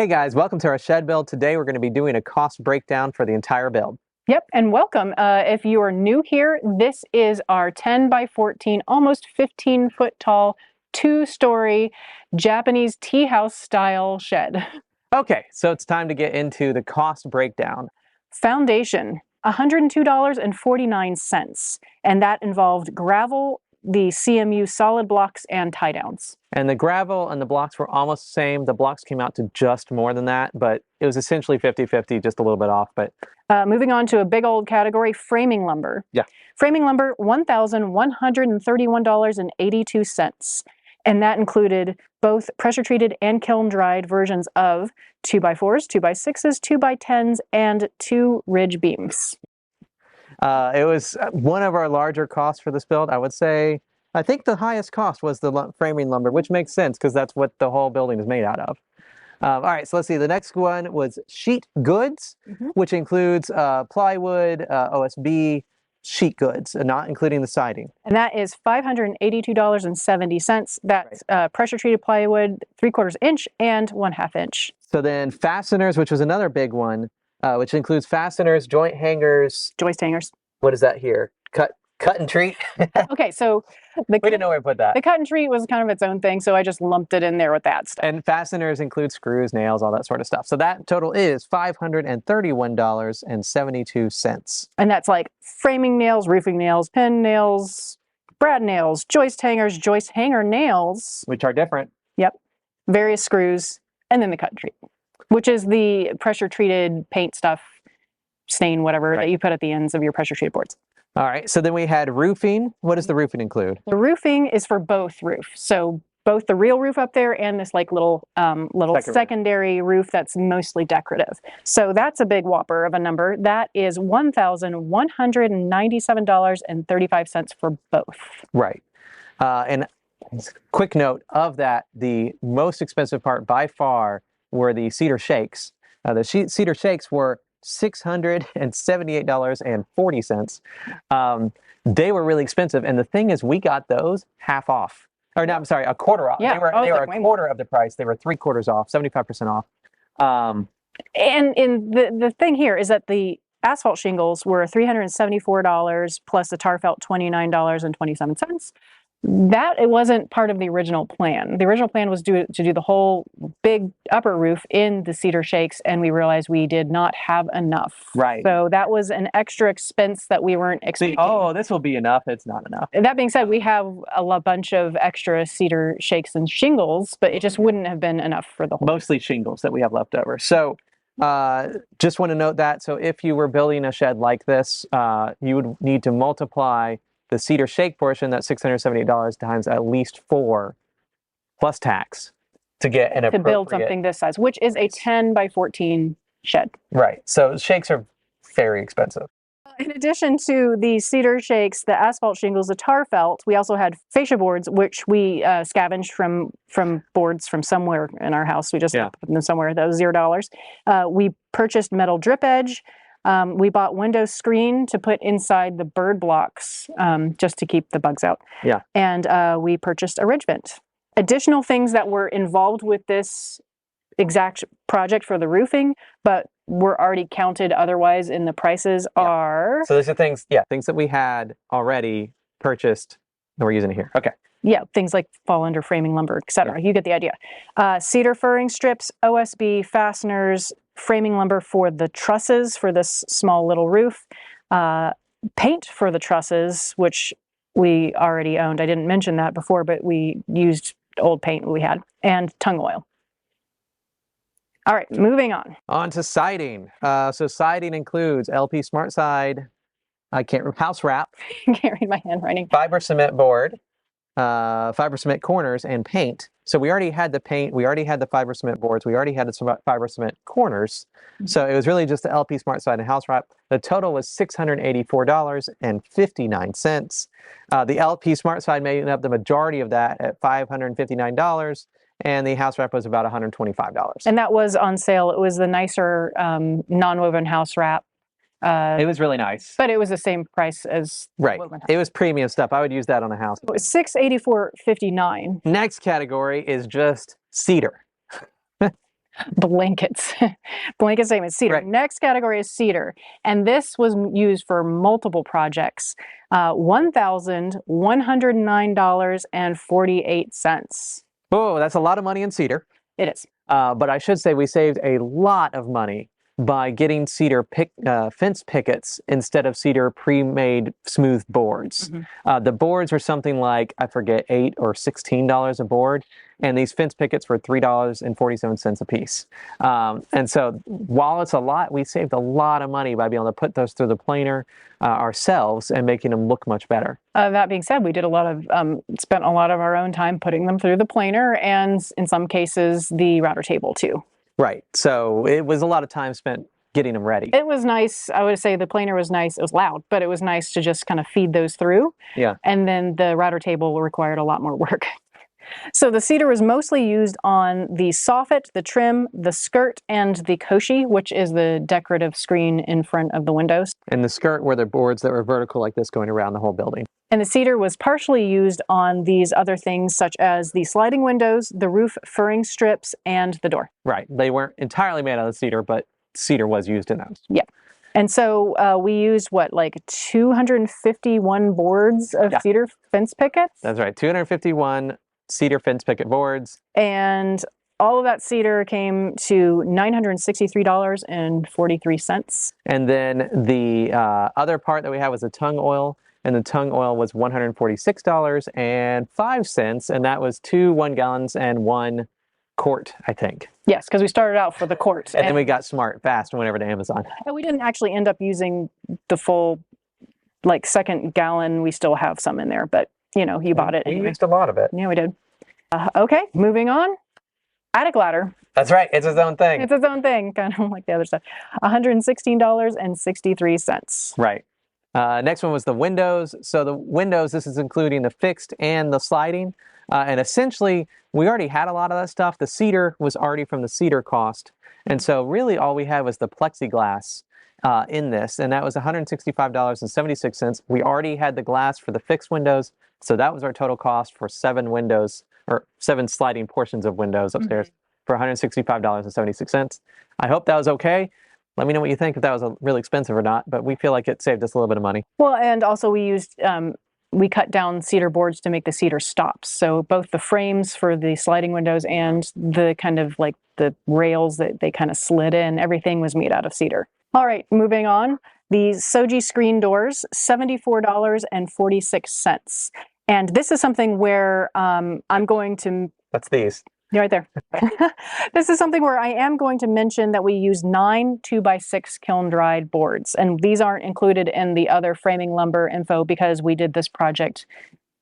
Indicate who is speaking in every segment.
Speaker 1: Hey guys, welcome to our shed build. Today we're going to be doing a cost breakdown for the entire build.
Speaker 2: Yep, and welcome. If you are new here, this is our 10 by 14, almost 15 foot tall, 2-story Japanese tea house style shed.
Speaker 1: Okay, so it's time to get into the cost breakdown.
Speaker 2: Foundation, $102.49, and that involved gravel, the CMU solid blocks, and tie downs.
Speaker 1: And the gravel and the blocks were almost the same. The blocks came out to just more than that, but it was essentially 50-50, just a little bit off. But
Speaker 2: moving on to a big old category, framing lumber.
Speaker 1: Yeah.
Speaker 2: Framing lumber, $1,131.82. And that included both pressure-treated and kiln-dried versions of 2x4s, 2x6s, 2x10s, and 2 ridge beams.
Speaker 1: It was one of our larger costs for this build. I would say, I think the highest cost was the framing lumber, which makes sense because that's what the whole building is made out of. All right, so let's see. The next one was sheet goods, which includes plywood, OSB, sheet goods, not including the siding.
Speaker 2: And that is $582.70. That's pressure-treated plywood, 3/4 inch and 1/2 inch.
Speaker 1: So then fasteners, which was another big one, which includes fasteners, joint hangers.
Speaker 2: Joist hangers.
Speaker 1: What is that here? Cut and treat?
Speaker 2: Okay, so
Speaker 1: we didn't know where to put that.
Speaker 2: The cut and treat was kind of its own thing, so I just lumped it in there with that stuff.
Speaker 1: And fasteners include screws, nails, all that sort of stuff. So that total is $531.72.
Speaker 2: And that's like framing nails, roofing nails, pin nails, brad nails, joist hangers, joist hanger nails.
Speaker 1: Which are different.
Speaker 2: Yep. Various screws, and then the cut and treat, which is the pressure-treated paint stuff, stain, whatever, that you put at the ends of your pressure-treated boards.
Speaker 1: All right, so then we had roofing. What does the roofing include?
Speaker 2: The roofing is for both roofs. So both the real roof up there and this like little secondary roof that's mostly decorative. So that's a big whopper of a number. That is $1,197.35 for both.
Speaker 1: Right. And quick note of that, the most expensive part by far were the cedar shakes. The cedar shakes were $678.40. They were really expensive, and the thing is, we got those half off. Or no, I'm sorry, a quarter off.
Speaker 2: Yeah.
Speaker 1: They were a quarter of the price. They were 3/4 off, 75% off.
Speaker 2: And the thing here is that the asphalt shingles were $374 plus the tar felt $29.27. That it wasn't part of the original plan. The original plan was to do the whole big upper roof in the cedar shakes, and we realized we did not have enough.
Speaker 1: Right.
Speaker 2: So that was an extra expense that we weren't expecting.
Speaker 1: Oh, this will be enough. It's not enough.
Speaker 2: That being said, we have a bunch of extra cedar shakes and shingles, but it just wouldn't have been enough for the whole.
Speaker 1: Mostly shingles that we have left over. So just want to note that. So if you were building a shed like this, you would need to multiply the cedar shake portion, that $678 times at least 4 plus tax to get an appropriate.
Speaker 2: To build something this size, which is a 10 by 14 shed.
Speaker 1: Right. So shakes are very expensive.
Speaker 2: In addition to the cedar shakes, the asphalt shingles, the tar felt, we also had fascia boards, which we scavenged from boards from somewhere in our house. We just put them somewhere. That was $0. We purchased metal drip edge. We bought window screen to put inside the bird blocks just to keep the bugs out.
Speaker 1: Yeah.
Speaker 2: And we purchased a ridge vent. Additional things that were involved with this exact project for the roofing, but were already counted otherwise in the prices are...
Speaker 1: So those are things, things that we had already purchased that we're using here. Okay.
Speaker 2: Yeah, things like fall under framing lumber, etc. You get the idea. Cedar furring strips, OSB, fasteners, framing lumber for the trusses for this small little roof, paint for the trusses, which we already owned. I didn't mention that before, but we used old paint we had, and tung oil. All right, moving on.
Speaker 1: On to siding. So siding includes LP Smart Side, house wrap.
Speaker 2: I can't read my handwriting.
Speaker 1: Fiber cement board, fiber cement corners, and paint. So we already had the paint, we already had the fiber cement boards, we already had the fiber cement corners. So it was really just the LP Smart Side and house wrap. The total was $684.59. The LP Smart Side made up the majority of that at $559, and the house wrap was about $125.
Speaker 2: And that was on sale. It was the nicer non-woven house wrap.
Speaker 1: It was really nice.
Speaker 2: But it was the same price as
Speaker 1: It was premium stuff. I would use that on a house.
Speaker 2: It was $684.59.
Speaker 1: Next category is just cedar.
Speaker 2: Blankets. Blanket statement, cedar.
Speaker 1: Right.
Speaker 2: Next category is cedar. And this was used for multiple projects. $1,109.48.
Speaker 1: Oh, that's a lot of money in cedar.
Speaker 2: It is.
Speaker 1: But I should say we saved a lot of money by getting cedar fence pickets instead of cedar pre-made smooth boards. The boards were something like, I forget, $8 or $16 a board, and these fence pickets were $3.47 a piece. And so while it's a lot, we saved a lot of money by being able to put those through the planer ourselves and making them look much better.
Speaker 2: That being said, we did spent a lot of our own time putting them through the planer and in some cases the router table too.
Speaker 1: Right. So it was a lot of time spent getting them ready.
Speaker 2: It was nice. I would say the planer was nice. It was loud, but it was nice to just kind of feed those through.
Speaker 1: Yeah.
Speaker 2: And then the router table required a lot more work. So the cedar was mostly used on the soffit, the trim, the skirt, and the koshi, which is the decorative screen in front of the windows.
Speaker 1: And the skirt were the boards that were vertical like this going around the whole building.
Speaker 2: And the cedar was partially used on these other things such as the sliding windows, the roof furring strips, and the door.
Speaker 1: Right. They weren't entirely made out of cedar, but cedar was used in those.
Speaker 2: Yeah. And so we used like 251 boards of cedar fence pickets?
Speaker 1: That's right. 251 cedar fence picket boards.
Speaker 2: And all of that cedar came to $963.43.
Speaker 1: And then the other part that we had was the tung oil. And the tung oil was $146.05. And that was 2 1-gallons and 1 quart, I think.
Speaker 2: Yes, because we started out for the quart.
Speaker 1: And then we got smart fast and went over to Amazon.
Speaker 2: And we didn't actually end up using the full, like, second gallon. We still have some in there, but, you know, you bought it anyway.
Speaker 1: We used a lot of it.
Speaker 2: Yeah, we did. Okay, moving on. Attic ladder.
Speaker 1: That's right. It's its own thing.
Speaker 2: It's its own thing, kind of like the other stuff. $116.63.
Speaker 1: Right. Next one was the windows. So the windows, this is including the fixed and the sliding. And essentially, we already had a lot of that stuff. The cedar was already from the cedar cost. And so really all we had was the plexiglass in this. And that was $165.76. We already had the glass for the fixed windows. So that was our total cost for 7 windows, or 7 sliding portions of windows upstairs for $165.76. I hope that was okay. Let me know what you think, if that was really expensive or not, but we feel like it saved us a little bit of money.
Speaker 2: Well, and also we used, we cut down cedar boards to make the cedar stops. So both the frames for the sliding windows and the kind of like the rails that they kind of slid in, everything was made out of cedar. All right, moving on. The Soji screen doors, $74.46. And this is something where I'm going to...
Speaker 1: What's these?
Speaker 2: You're right there. This is something where I am going to mention that we use 9 2x6 kiln-dried boards. And these aren't included in the other framing lumber info because we did this project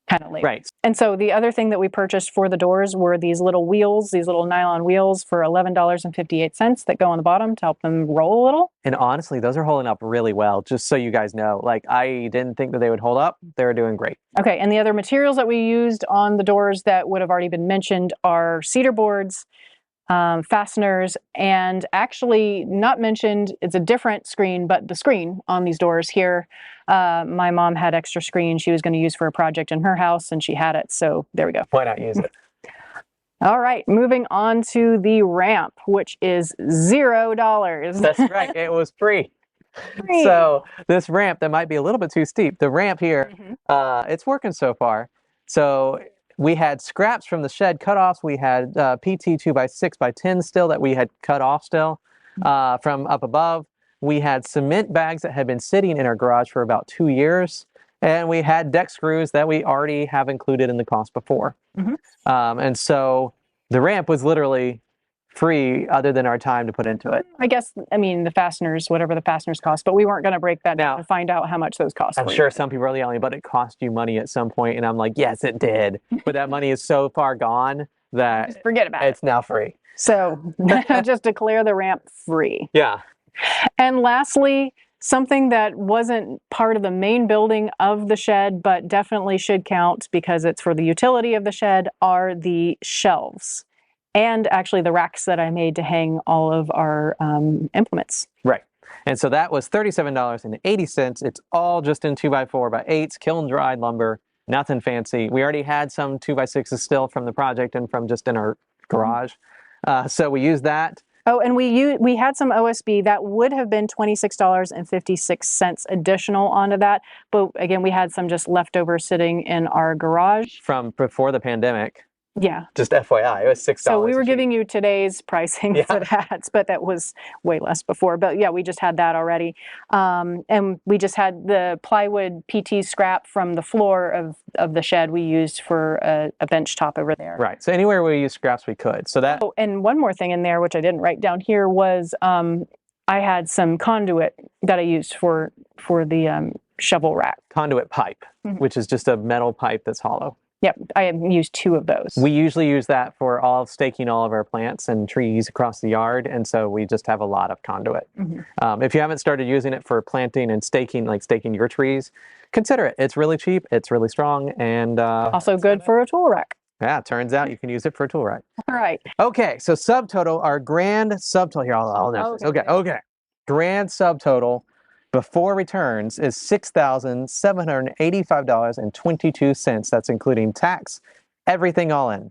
Speaker 2: kind of late.
Speaker 1: Right.
Speaker 2: And so the other thing that we purchased for the doors were these little wheels, these little nylon wheels for $11.58 that go on the bottom to help them roll a little.
Speaker 1: And honestly, those are holding up really well, just so you guys know. Like, I didn't think that they would hold up. They're doing great.
Speaker 2: Okay, and the other materials that we used on the doors that would have already been mentioned are cedar boards, fasteners, and actually not mentioned, it's a different screen, but the screen on these doors here, my mom had extra screen she was going to use for a project in her house, and she had it, so there we go.
Speaker 1: Why not use it?
Speaker 2: All right, moving on to the ramp, which is $0.
Speaker 1: That's right, it was free. So this ramp that might be a little bit too steep, the ramp here, it's working so far. So we had scraps from the shed cutoffs. We had PT 2x6x10 still that we had cut off still from up above. We had cement bags that had been sitting in our garage for about 2 years. And we had deck screws that we already have included in the cost before. And so the ramp was literally free other than our time to put into it.
Speaker 2: I guess, I mean, the fasteners, whatever the fasteners cost, but we weren't going to break that down to find out how much those cost.
Speaker 1: I'm sure some people are yelling, but it cost you money at some point. And I'm like, yes, it did. But that money is so far gone that
Speaker 2: just forget about it.
Speaker 1: It's now free.
Speaker 2: So just declare the ramp free.
Speaker 1: Yeah.
Speaker 2: And lastly, something that wasn't part of the main building of the shed, but definitely should count because it's for the utility of the shed, are the shelves. And actually the racks that I made to hang all of our implements. Right.
Speaker 1: And so that was $37.80. It's all just in 2x4x8s, kiln-dried lumber, nothing fancy. We already had some 2x6s still from the project and from just in our garage. So we used that.
Speaker 2: Oh, and we had some OSB that would have been $26.56 additional onto that, but again, we had some just leftover sitting in our garage.
Speaker 1: From before the pandemic.
Speaker 2: Yeah.
Speaker 1: Just FYI, it was $6.
Speaker 2: So we were
Speaker 1: a sheet.
Speaker 2: giving you today's pricing for that, but that was way less before. But yeah, we just had that already. And we just had the plywood PT scrap from the floor of the shed we used for a bench top over there.
Speaker 1: Right. So anywhere we use scraps, we could. So that.
Speaker 2: Oh, and one more thing in there, which I didn't write down here, was I had some conduit that I used for the shovel rack.
Speaker 1: Conduit pipe, which is just a metal pipe that's hollow.
Speaker 2: Yep, I have used 2 of those.
Speaker 1: We usually use that for staking all of our plants and trees across the yard, and so we just have a lot of conduit. If you haven't started using it for planting and staking, like staking your trees, consider it. It's really cheap, it's really strong, and
Speaker 2: also good for a tool rack.
Speaker 1: Yeah, turns out you can use it for a tool rack.
Speaker 2: All right.
Speaker 1: Okay, so subtotal, our grand subtotal here. I'll know this. Okay. Grand subtotal before returns is $6,785.22. That's including tax, everything all in.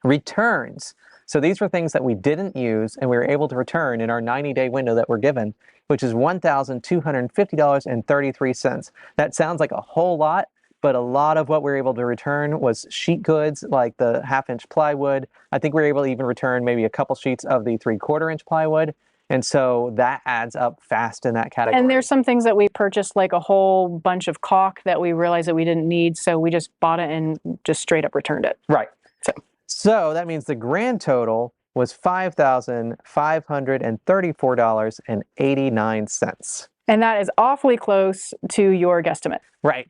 Speaker 1: Returns. So these were things that we didn't use and we were able to return in our 90-day window that we're given, which is $1,250.33. That sounds like a whole lot, but a lot of what we were able to return was sheet goods like the 1/2-inch plywood. I think we were able to even return maybe a couple sheets of the 3/4-inch plywood. And so that adds up fast in that category.
Speaker 2: And there's some things that we purchased, like a whole bunch of caulk that we realized that we didn't need. So we just bought it and just straight up returned it.
Speaker 1: Right. So that means the grand total was $5,534.89.
Speaker 2: And that is awfully close to your guesstimate.
Speaker 1: Right.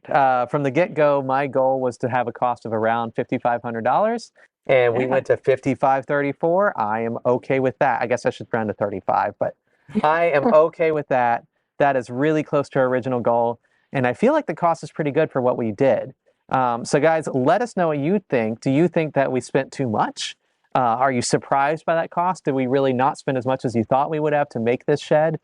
Speaker 1: From the get-go, my goal was to have a cost of around $5,500. And we went to $5,534. I am okay with that. I guess I should round to 35, but I am okay with that. That is really close to our original goal. And I feel like the cost is pretty good for what we did. So guys, let us know what you think. Do you think that we spent too much? Are you surprised by that cost? Did we really not spend as much as you thought we would have to make this shed?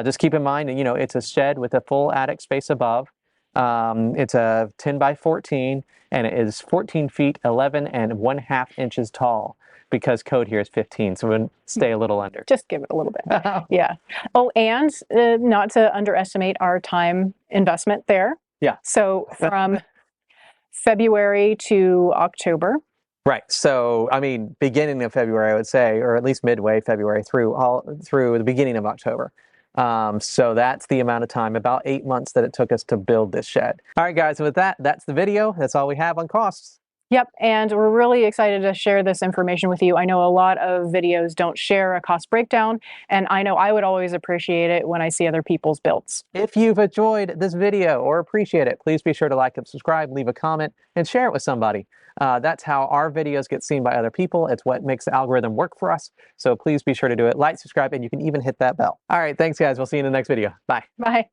Speaker 1: Just keep in mind, it's a shed with a full attic space above. It's a 10 by 14, and it is 14 feet, 11 and 1/2 inches tall, because code here is 15, so we'll stay a little under.
Speaker 2: Just give it a little bit. Yeah. Oh, and not to underestimate our time investment there.
Speaker 1: Yeah.
Speaker 2: So from February to October.
Speaker 1: Right. So, I mean, beginning of February, I would say, or at least midway February through the beginning of October. So that's the amount of time, about 8 months that it took us to build this shed. All right, guys, and with that, that's the video. That's all we have on costs.
Speaker 2: Yep, and we're really excited to share this information with you. I know a lot of videos don't share a cost breakdown, and I know I would always appreciate it when I see other people's builds.
Speaker 1: If you've enjoyed this video or appreciate it, please be sure to like and subscribe, leave a comment, and share it with somebody. That's how our videos get seen by other people. It's what makes the algorithm work for us. So please be sure to do it. Like, subscribe, and you can even hit that bell. All right, thanks, guys. We'll see you in the next video. Bye.
Speaker 2: Bye.